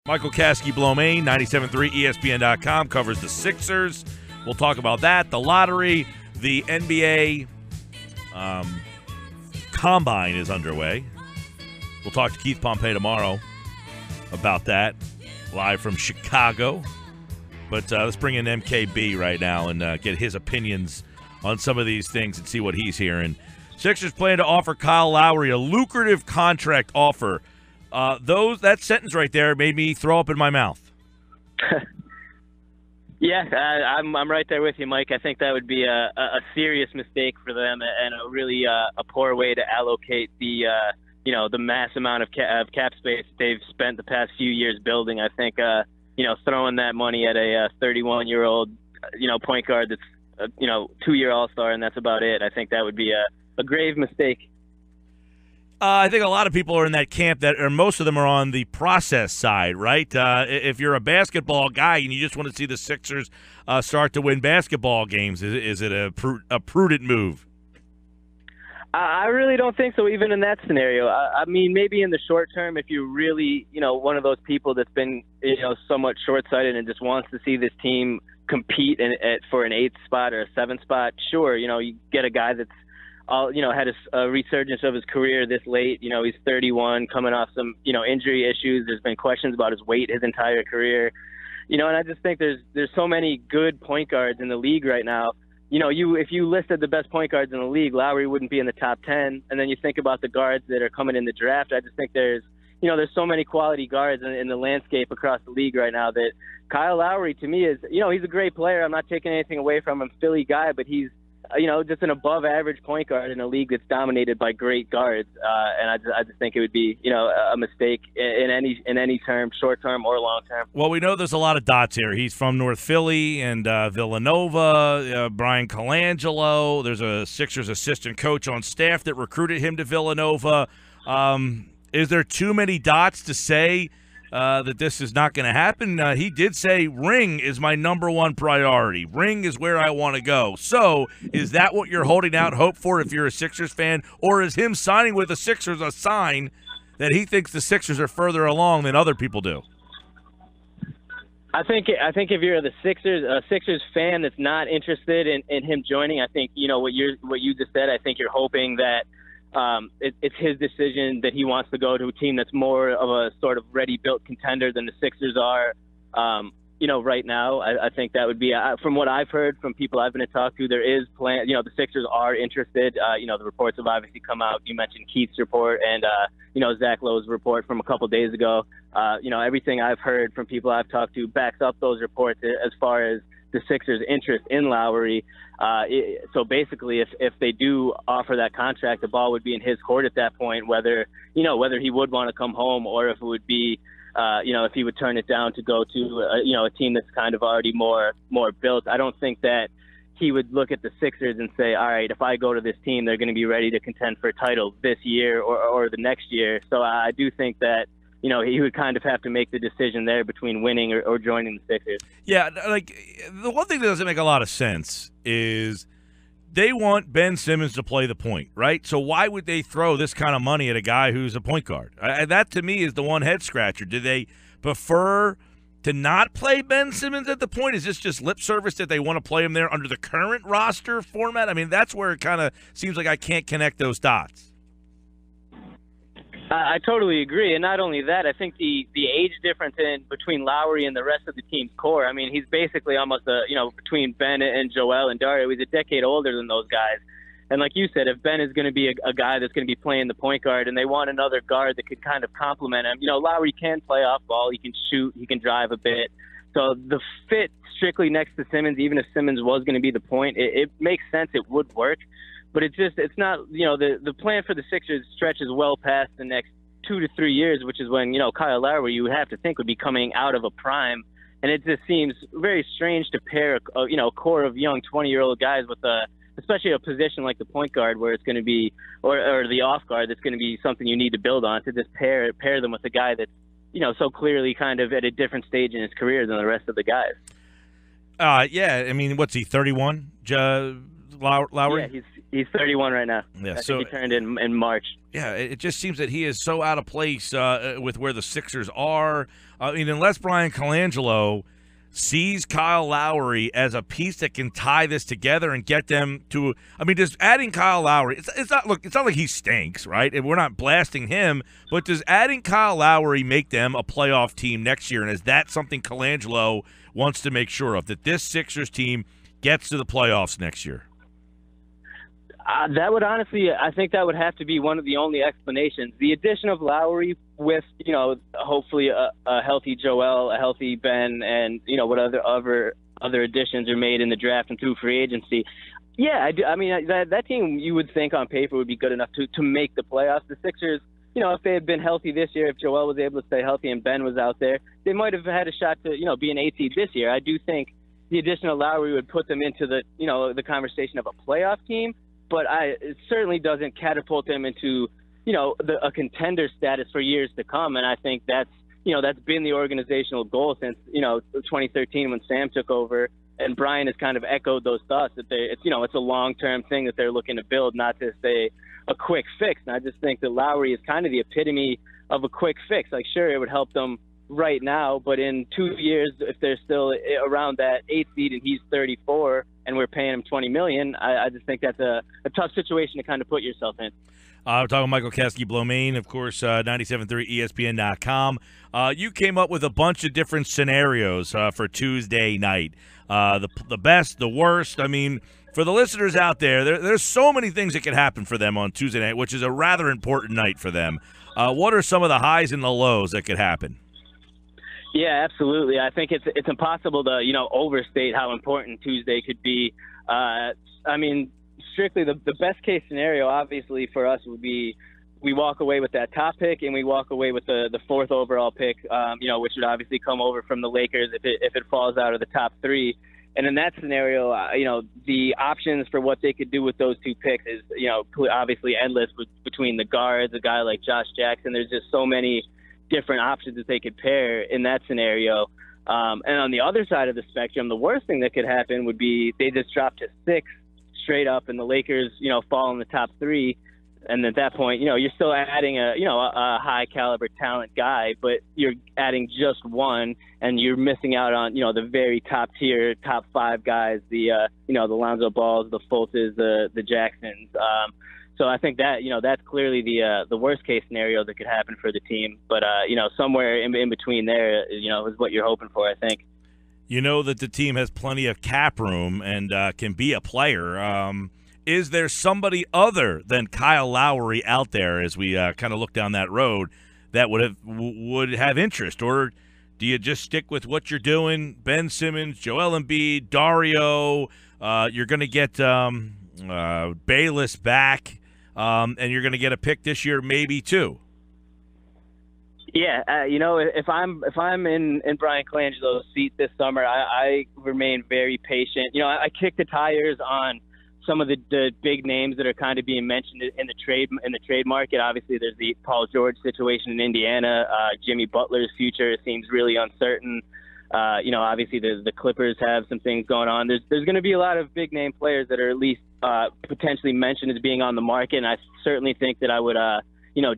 Michael Kaskey-Blomain, 97.3 ESPN.com, covers the Sixers. We'll talk about that, the lottery, the NBA Combine is underway. We'll talk to Keith Pompey tomorrow about that, live from Chicago. But let's bring in MKB right now and get his opinions on some of these things and see what he's hearing. Sixers plan to offer Kyle Lowry a lucrative contract offer. That sentence right there made me throw up in my mouth. Yeah, I'm right there with you, Mike. I think that would be a serious mistake for them and a really a poor way to allocate the mass amount of cap space they've spent the past few years building. I think throwing that money at a 31-year-old point guard that's 2-year All-Star and that's about it. I think that would be a grave mistake. I think a lot of people are in that camp most of them are on the process side, right? If you're a basketball guy and you just want to see the Sixers start to win basketball games, is it a prudent move? I really don't think so, even in that scenario. I mean, maybe in the short term, if you're really, one of those people that's been, somewhat short-sighted and just wants to see this team compete for an 8th spot or a 7th spot, sure, you get a guy that's had a resurgence of his career this late. He's 31, coming off some, injury issues. There's been questions about his weight his entire career. And I just think there's so many good point guards in the league right now. If you listed the best point guards in the league, Lowry wouldn't be in the top 10. And then you think about the guards that are coming in the draft. I just think there's so many quality guards in the landscape across the league right now that Kyle Lowry, to me, is, he's a great player. I'm not taking anything away from him, Philly guy, but he's, just an above-average point guard in a league that's dominated by great guards, and I just think it would be, a mistake in any term, short term or long term. Well, we know there's a lot of dots here. He's from North Philly and Villanova. Brian Colangelo. There's a Sixers assistant coach on staff that recruited him to Villanova. Is there too many dots to say that this is not going to happen? He did say ring is my number one priority. Ring is where I want to go. So is that what you're holding out hope for if you're a Sixers fan? Or is him signing with the Sixers a sign that he thinks the Sixers are further along than other people do? I think if you're a Sixers fan that's not interested in him joining, I think, what you just said, I think you're hoping that it's his decision that he wants to go to a team that's more of a sort of ready-built contender than the Sixers are, right now. I think that would be, from what I've heard from people I've been to talk to, there is plan. The Sixers are interested. The reports have obviously come out. You mentioned Keith's report and, Zach Lowe's report from a couple days ago. Everything I've heard from people I've talked to backs up those reports as far as the Sixers' interest in Lowry. So basically, if they do offer that contract, the ball would be in his court at that point, whether he would want to come home or if it would be, if he would turn it down to go to, a team that's kind of already more built. I don't think that he would look at the Sixers and say, all right, if I go to this team, they're going to be ready to contend for a title this year or the next year. So I do think that, he would kind of have to make the decision there between winning or joining the Sixers. Yeah, like the one thing that doesn't make a lot of sense is they want Ben Simmons to play the point, right? So why would they throw this kind of money at a guy who's a point guard? That, to me, is the one head-scratcher. Do they prefer to not play Ben Simmons at the point? Is this just lip service that they want to play him there under the current roster format? I mean, that's where it kind of seems like I can't connect those dots. I totally agree, and not only that, I think the age difference between Lowry and the rest of the team's core. I mean, he's basically almost between Ben and Joel and Dario, he's a decade older than those guys. And like you said, if Ben is going to be a guy that's going to be playing the point guard, and they want another guard that could kind of complement him, Lowry can play off ball, he can shoot, he can drive a bit. So the fit strictly next to Simmons, even if Simmons was going to be the point, it makes sense. It would work. But it's not, the plan for the Sixers stretches well past the next 2 to 3 years, which is when, Kyle Lowry, you would have to think, would be coming out of a prime. And it just seems very strange to pair, a core of young 20-year-old guys with especially a position like the point guard where it's going to be, or the off guard that's going to be something you need to build on, to just pair them with a guy that's, so clearly kind of at a different stage in his career than the rest of the guys. Yeah, I mean, what's he, 31? Lowry? Yeah, he's 31 right now. Yeah, I think he turned in March. Yeah, it just seems that he is so out of place with where the Sixers are. I mean, unless Brian Colangelo sees Kyle Lowry as a piece that can tie this together and get them to. I mean, just adding Kyle Lowry. It's not like he stinks, right? And we're not blasting him, but does adding Kyle Lowry make them a playoff team next year? And is that something Colangelo wants to make sure of, that this Sixers team gets to the playoffs next year? That would honestly, I think that would have to be one of the only explanations. The addition of Lowry with, hopefully a healthy Joel, a healthy Ben, and, what other additions are made in the draft and through free agency. Yeah, I mean, that team you would think on paper would be good enough to make the playoffs. The Sixers, if they had been healthy this year, if Joel was able to stay healthy and Ben was out there, they might have had a shot to, be an 8 seed this year. I do think the addition of Lowry would put them into the conversation of a playoff team. But it certainly doesn't catapult them into, a contender status for years to come. And I think that's been the organizational goal since, 2013 when Sam took over. And Brian has kind of echoed those thoughts that it's a long-term thing that they're looking to build, not just a quick fix. And I just think that Lowry is kind of the epitome of a quick fix. Like, sure, it would help them right now, but in 2 years, if they're still around that 8th seed and he's 34 and we're paying him $20 million, I just think that's a tough situation to kind of put yourself in. We're talking Michael Kaskey-Blomain, of course, 97.3 ESPN.com. You came up with a bunch of different scenarios for Tuesday night. The best, the worst. I mean, for the listeners out there's so many things that could happen for them on Tuesday night, which is a rather important night for them. What are some of the highs and the lows that could happen? Yeah, absolutely. I think it's impossible to, overstate how important Tuesday could be. I mean, strictly the best case scenario, obviously, for us would be we walk away with that top pick and we walk away with the 4th overall pick, which would obviously come over from the Lakers if it falls out of the top 3. And in that scenario, the options for what they could do with those 2 picks is, obviously endless between the guards, a guy like Josh Jackson. There's just so many different options that they could pair in that scenario. And on the other side of the spectrum, the worst thing that could happen would be they just drop to 6 straight up and the Lakers, fall in the top 3. And at that point, you're still adding a high caliber talent guy, but you're adding just one and you're missing out on, the very top tier, top 5 guys, the Lonzo Balls, the Fultzes, the Jacksons. So I think that, that's clearly the worst case scenario that could happen for the team. But, somewhere in between there, is what you're hoping for, I think. You know that the team has plenty of cap room and can be a player. Is there somebody other than Kyle Lowry out there as we kind of look down that road that would have interest? Or do you just stick with what you're doing? Ben Simmons, Joel Embiid, Dario, you're going to get Bayless back. And you're going to get a pick this year, maybe 2. Yeah, if I'm in Brian Colangelo's seat this summer, I remain very patient. I kick the tires on some of the big names that are kind of being mentioned in the trade market. Obviously, there's the Paul George situation in Indiana. Jimmy Butler's future seems really uncertain. Obviously the Clippers have some things going on. There's going to be a lot of big name players that are at least potentially mentioned as being on the market, and I certainly think that I would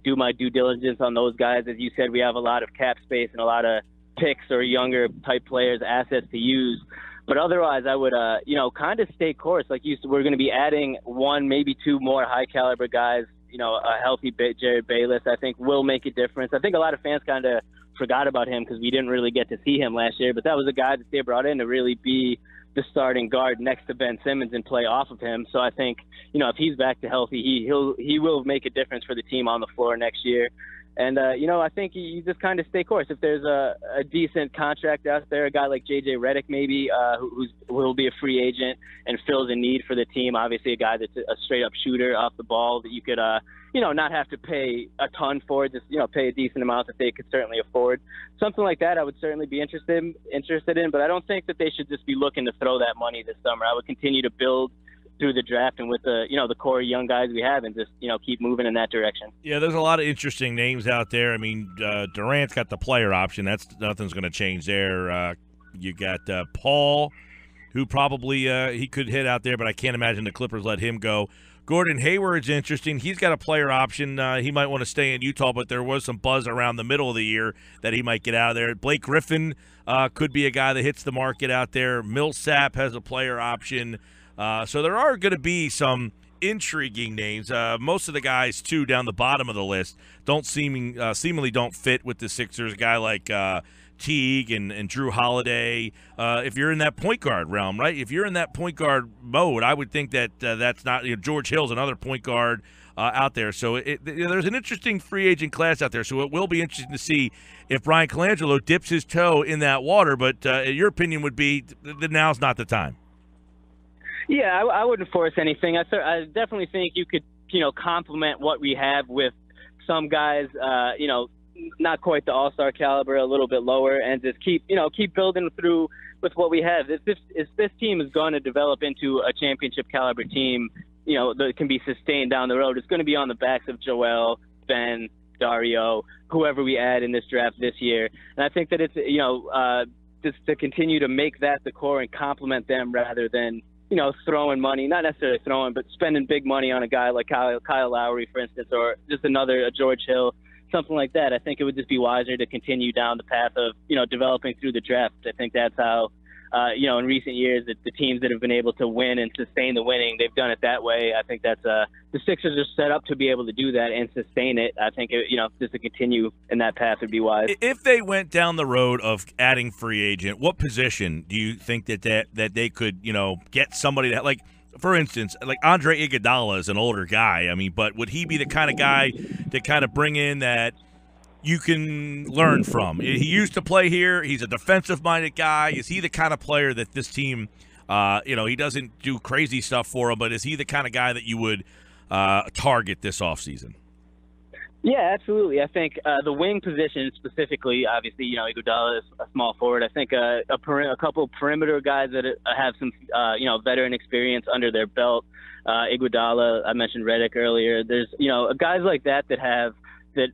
do my due diligence on those guys. As you said, we have a lot of cap space and a lot of picks or younger type players, assets to use. But otherwise, I would kind of stay course. Like you said, we're going to be adding 1, maybe 2 more high caliber guys. A healthy Jared Bayless, I think, will make a difference. I think a lot of fans kind of forgot about him because we didn't really get to see him last year, but that was a guy that they brought in to really be the starting guard next to Ben Simmons and play off of him. So I think, if he's back to healthy, he will make a difference for the team on the floor next year. And, I think you just kind of stay course. If there's a decent contract out there, a guy like J.J. Redick maybe, who will be a free agent and fills a need for the team, obviously a guy that's a straight-up shooter off the ball that you could, not have to pay a ton for, just, pay a decent amount that they could certainly afford. Something like that I would certainly be interested in, but I don't think that they should just be looking to throw that money this summer. I would continue to build through the draft and with the core young guys we have and just, keep moving in that direction. Yeah, there's a lot of interesting names out there. I mean, Durant's got the player option. Nothing's going to change there. You got Paul, who probably he could hit out there, but I can't imagine the Clippers let him go. Gordon Hayward's interesting. He's got a player option. He might want to stay in Utah, but there was some buzz around the middle of the year that he might get out of there. Blake Griffin could be a guy that hits the market out there. Millsap has a player option. So there are going to be some intriguing names. Most of the guys, too, down the bottom of the list seemingly don't fit with the Sixers. A guy like Teague and Drew Holiday. If you're in that point guard realm, right? If you're in that point guard mode, I would think that that's not George Hill's another point guard out there. So there's an interesting free agent class out there. So it will be interesting to see if Brian Colangelo dips his toe in that water. But your opinion would be that now's not the time. Yeah, I wouldn't force anything. I definitely think you could, complement what we have with some guys, not quite the all-star caliber, a little bit lower, and just keep building through with what we have. If this team is going to develop into a championship caliber team, that can be sustained down the road, it's going to be on the backs of Joel, Ben, Dario, whoever we add in this draft this year. And I think that it's, just to continue to make that the core and complement them rather than, throwing money, not necessarily throwing, but spending big money on a guy like Kyle Lowry, for instance, or just a George Hill, something like that. I think it would just be wiser to continue down the path of, developing through the draft. I think that's how, in recent years, the teams that have been able to win and sustain the winning, they've done it that way. I think that's the Sixers are set up to be able to do that and sustain it. I think, just to continue in that path would be wise. If they went down the road of adding free agent, what position do you think that they could, get somebody that, like, for instance, like Andre Iguodala is an older guy. I mean, but would he be the kind of guy to kind of bring in that you can learn from? He used to play here. He's a defensive-minded guy. Is he the kind of player that this team, he doesn't do crazy stuff for him, but is he the kind of guy that you would target this offseason? Yeah, absolutely. I think the wing position specifically, obviously, Iguodala is a small forward. I think a couple perimeter guys that have some, veteran experience under their belt. Iguodala, I mentioned Redick earlier. There's, guys like that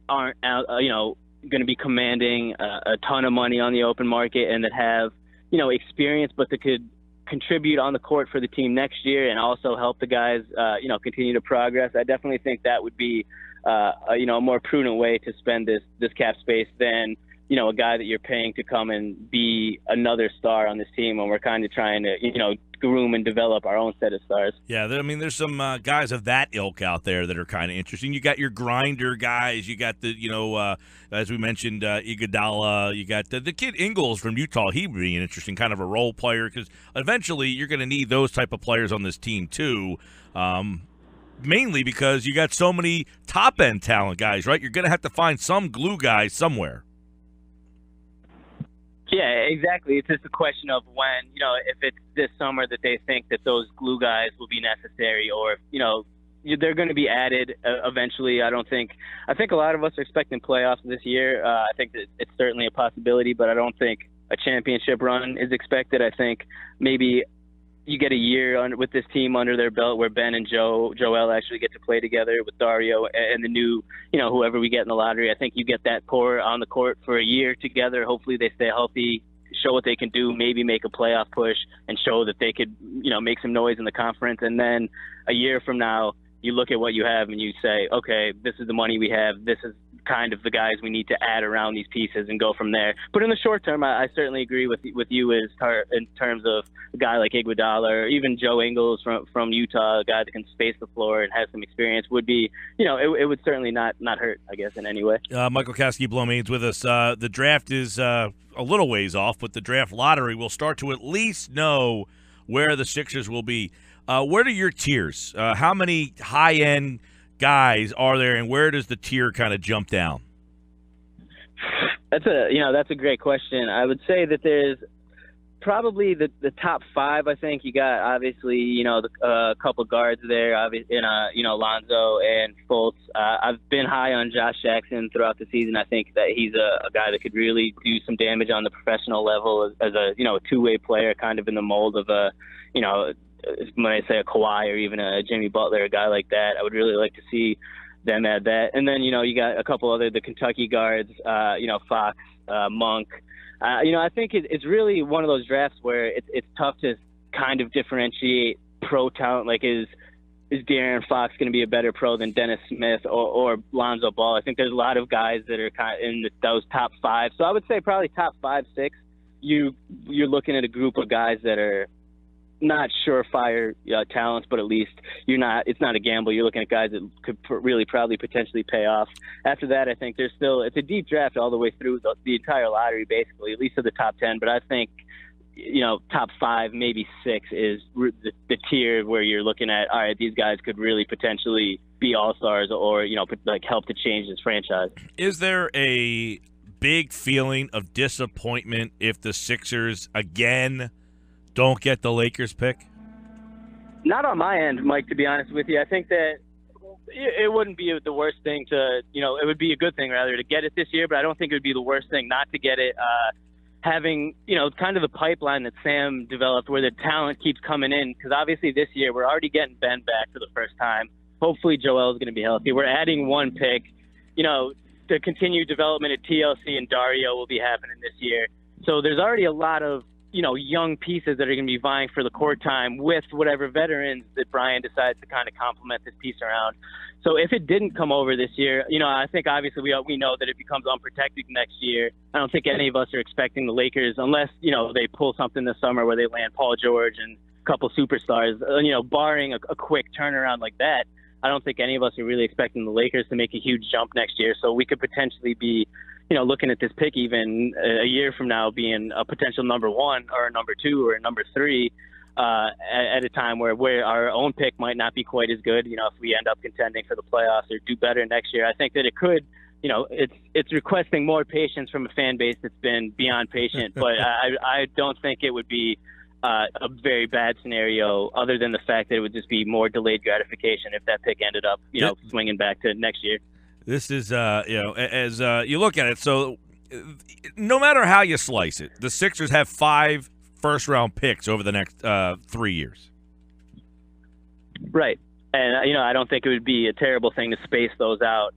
aren't out, going to be commanding a ton of money on the open market and that have, experience, but that could contribute on the court for the team next year and also help the guys, continue to progress. I definitely think that would be a more prudent way to spend this cap space than, a guy that you're paying to come and be another star on this team when we're kind of trying to, groom and develop our own set of stars. Yeah, there's some guys of that ilk out there that are kind of interesting. You got your grinder guys. You got the, as we mentioned, Iguodala. You got the kid Ingles from Utah. He would be an interesting kind of a role player because eventually you're going to need those type of players on this team too. Mainly because you got so many top-end talent guys, right? You're going to have to find some glue guys somewhere. Yeah, exactly. It's just a question of when, if it's this summer that they think that those glue guys will be necessary or, they're going to be added eventually. I think a lot of us are expecting playoffs this year. I think that it's certainly a possibility, but I don't think a championship run is expected. I think maybe you get a year with this team under their belt where Ben and Joel actually get to play together with Dario and the new, whoever we get in the lottery. I think you get that core on the court for a year together. Hopefully they stay healthy, show what they can do, maybe make a playoff push and show that they could, make some noise in the conference. And then a year from now, you look at what you have and you say, okay, this is the money we have. This is kind of the guys we need to add around these pieces and go from there. But in the short term, I certainly agree with you in terms of a guy like Iguodala or even Joe Ingles from Utah, a guy that can space the floor and has some experience would be, it would certainly not hurt, I guess, in any way. Michael Kaskey-Blomain is with us. The draft is a little ways off, but the draft lottery will start to at least know where the Sixers will be. Where are your tiers? How many high-end guys are there, and where does the tier kind of jump down? That's a great question. I would say that there's probably the top five. I think you got obviously a couple guards there, obviously Lonzo and Fultz. I've been high on Josh Jackson throughout the season. I think that he's a guy that could really do some damage on the professional level as a two-way player, kind of in the mold of when I say a Kawhi or even a Jimmy Butler, a guy like that. I would really like to see them add that. And then, you got a couple the Kentucky guards, Fox, Monk. I think it's really one of those drafts where it's tough to kind of differentiate pro talent. Like, is De'Aaron Fox going to be a better pro than Dennis Smith or Lonzo Ball? I think there's a lot of guys that are kind of in those top 5. So I would say probably top 5, 6. You're looking at a group of guys that are not surefire talents, but at least it's not a gamble. You're looking at guys that could really probably potentially pay off. After that, I think it's a deep draft all the way through the entire lottery, basically, at least to the top 10. But I think, top 5, maybe 6 is the tier where you're looking at, all right, these guys could really potentially be all-stars or, like help to change this franchise. Is there a big feeling of disappointment if the Sixers, again, don't get the Lakers pick? Not on my end, Mike, to be honest with you. I think that it wouldn't be the worst thing it would be a good thing, rather, to get it this year, but I don't think it would be the worst thing not to get it. Having, kind of the pipeline that Sam developed where the talent keeps coming in, because obviously this year we're already getting Ben back for the first time. Hopefully Joel is going to be healthy. We're adding one pick. The continued development at TLC and Dario will be happening this year. So there's already a lot of, young pieces that are going to be vying for the court time with whatever veterans that Brian decides to kind of complement this piece around. So if it didn't come over this year, I think obviously we know that it becomes unprotected next year. I don't think any of us are expecting the Lakers, unless, they pull something this summer where they land Paul George and a couple superstars, barring a quick turnaround like that. I don't think any of us are really expecting the Lakers to make a huge jump next year. So we could potentially be, looking at this pick even a year from now being a potential number 1 or a number 2 or a number 3 at a time where our own pick might not be quite as good. If we end up contending for the playoffs or do better next year, I think that it could, it's requesting more patience from a fan base that's been beyond patient. But I don't think it would be a very bad scenario, other than the fact that it would just be more delayed gratification if that pick ended up, swinging back to next year. This is, as you look at it, so no matter how you slice it, the Sixers have 5 first-round picks over the next 3 years. Right. And, I don't think it would be a terrible thing to space those out,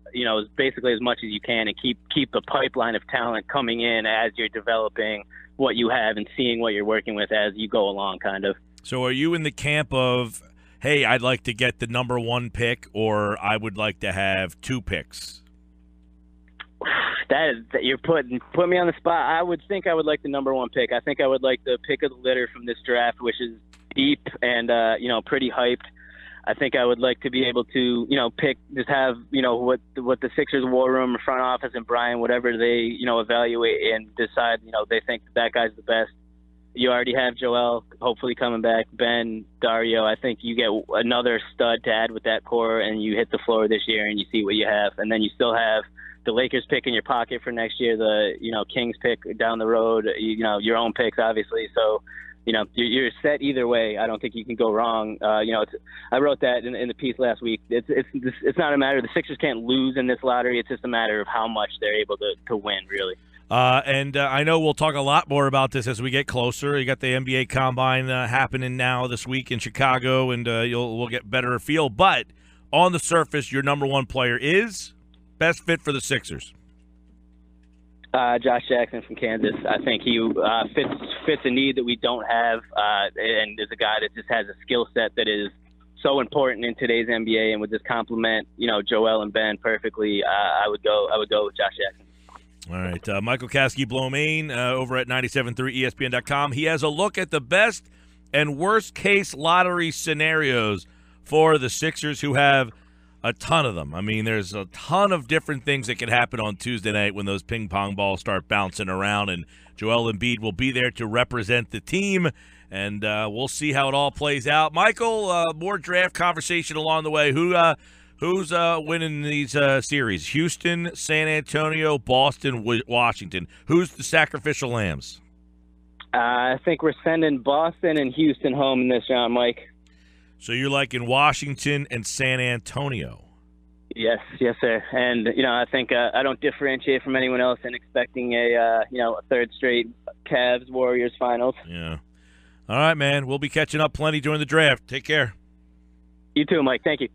basically as much as you can, and keep the pipeline of talent coming in as you're developing what you have and seeing what you're working with as you go along, kind of. So are you in the camp of, hey, I'd like to get the number 1 pick, or I would like to have 2 picks? You're putting me on the spot. I would think I would like the number 1 pick. I think I would like the pick of the litter from this draft, which is deep and pretty hyped. I think I would like to be able to pick, just have what the Sixers war room, front office, and Brian, whatever they evaluate and decide they think that guy's the best. You already have Joel hopefully coming back, Ben, Dario. I think you get another stud to add with that core, and you hit the floor this year and you see what you have. And then you still have the Lakers pick in your pocket for next year, the Kings pick down the road, your own picks, obviously. So, you're set either way. I don't think you can go wrong. I wrote that in the piece last week. It's not a matter. The Sixers can't lose in this lottery. It's just a matter of how much they're able to win, really. And I know we'll talk a lot more about this as we get closer. You got the NBA Combine happening now this week in Chicago, and we'll get better feel. But on the surface, your number 1 player is best fit for the Sixers. Josh Jackson from Kansas. I think he fits a need that we don't have, and is a guy that just has a skill set that is so important in today's NBA and would just complement Joel and Ben perfectly. I would go with Josh Jackson. All right, Michael Kaskey-Blomain over at 97.3 ESPN.com. He has a look at the best and worst-case lottery scenarios for the Sixers, who have a ton of them. I mean, there's a ton of different things that could happen on Tuesday night when those ping-pong balls start bouncing around, and Joel Embiid will be there to represent the team, and we'll see how it all plays out. Michael, more draft conversation along the way. Who's winning these series? Houston, San Antonio, Boston, Washington. Who's the sacrificial lambs? I think we're sending Boston and Houston home in this round, Mike. So you're liking Washington and San Antonio? Yes, sir. And I think I don't differentiate from anyone else in expecting a third straight Cavs Warriors finals. Yeah. All right, man. We'll be catching up plenty during the draft. Take care. You too, Mike. Thank you.